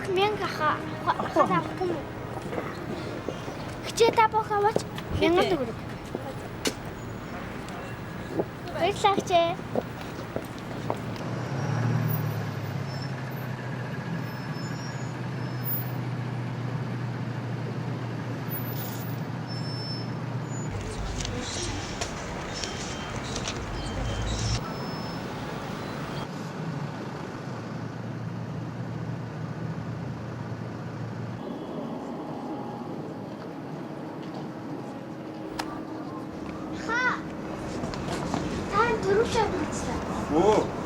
Бог мянга авахгүй юм. Хичээ та бог аваач 1000 төгрөг. Баярлалаа хичээ.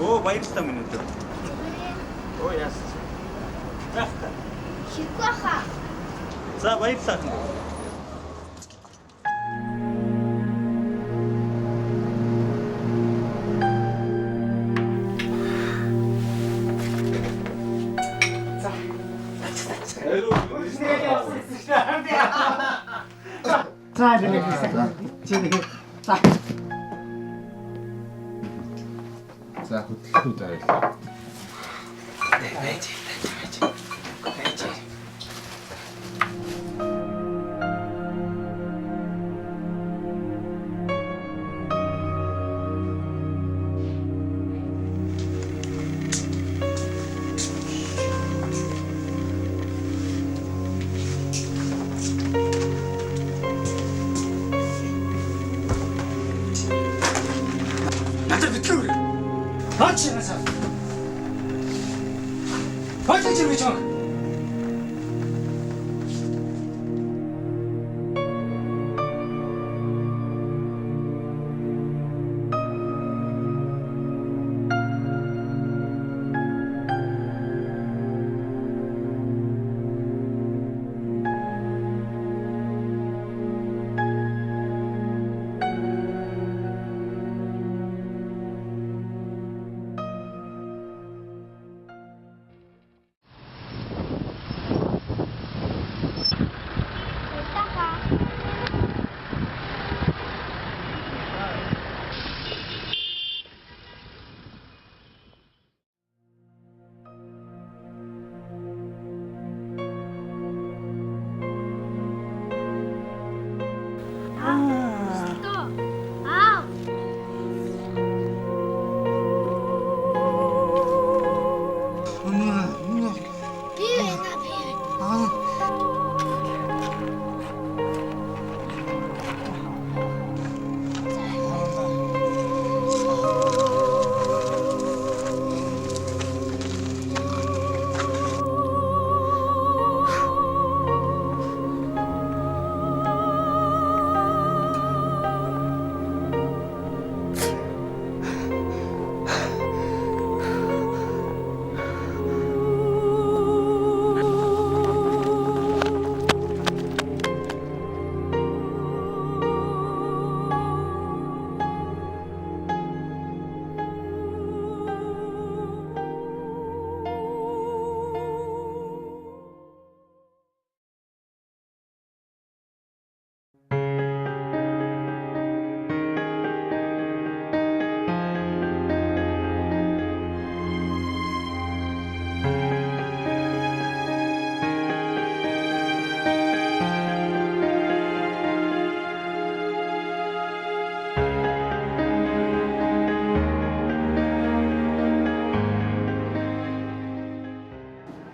Оо баярлалаа минь өдөр. Оо яас. Захта. Хихгүй хаа. За баярлалаа. За хөдөлгөөд авъя. Байж. Надад битгэв. Хаач яасаа. Хаач гэж байна.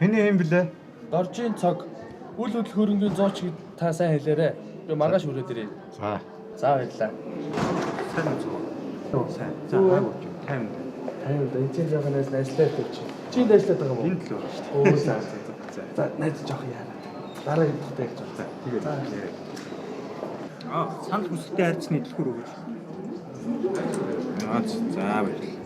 Хэний юм блэ? Доржийн цог үл хөдлөх хөрөнгөний зооч гэд та сайн хэлээрэ. Би маргааш өрөөд ирээ. За. За баярлаа. Сайн уу? Сайн. За хайгууч. Тайм. Тайм да энэ чинь жоохон ажиллаад байж. Чи энд ажиллаад байгаа юм уу? Энд л байна шүү дээ. Оо сайн. За найз жоох яараа. Дараагийн тухтай ярьж байна. Тэгээд. Санал хүсэлтэд харьцны дэлгүүр өгөөч. За баярлалаа.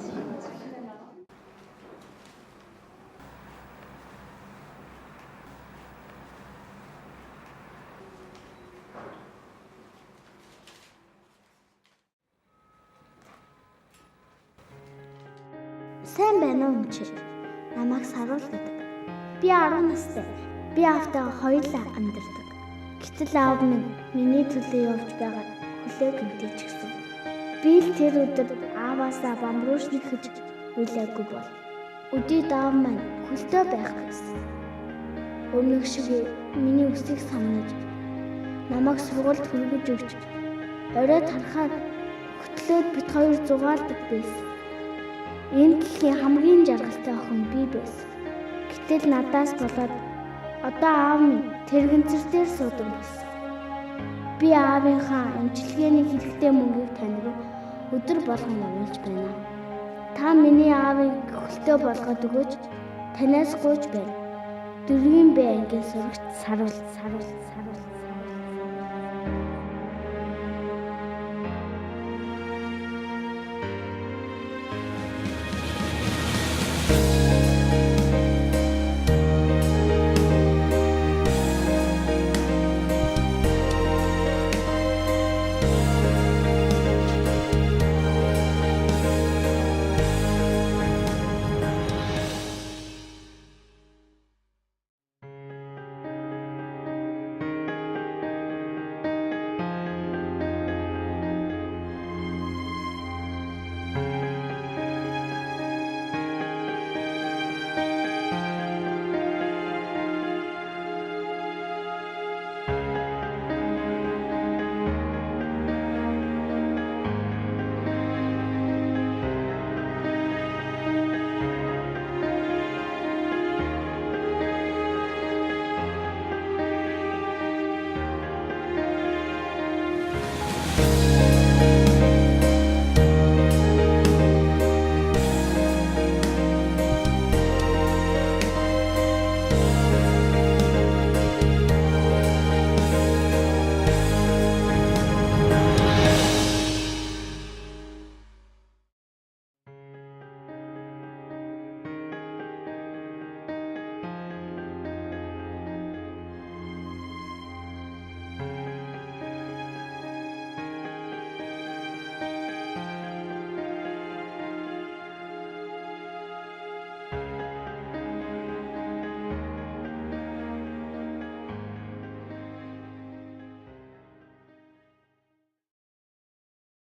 Сайн байна уу чи? Намайг саруулдаг. Би 10 настай. Би аавтайгаа хоёулаа амьдардаг. Гэтэл аав минь миний төлөө явж байгаа хүлээг мэдээч гисэн. Би л тэр өдөр ааваасаа бамбуушник гэж хүлээгүй бол өдөрт аав маань хөлтөө байх гэсэн. өмнөх шиг миний үсийг санаж намайг сургуульд хүргэж өгч оройд харахаар хөтлөөд бит хоёр зугаалдаг байсан. Энэ дэлхийн хамгийн жаргалтай охин би байсан. Гэтэл надаас болоод одоо аав минь тэрэгэнцэр дээр суудаг болсон. Би аавынхаа эмчилгээний хэрэгтэй мөнгийг тань руу өдөр болгон оруулж байна. Та миний аавыг хөлтөө болгоод өгөөч. Танаас гуйж байна. Дөрвийн бай ангийн сурагч Саруул.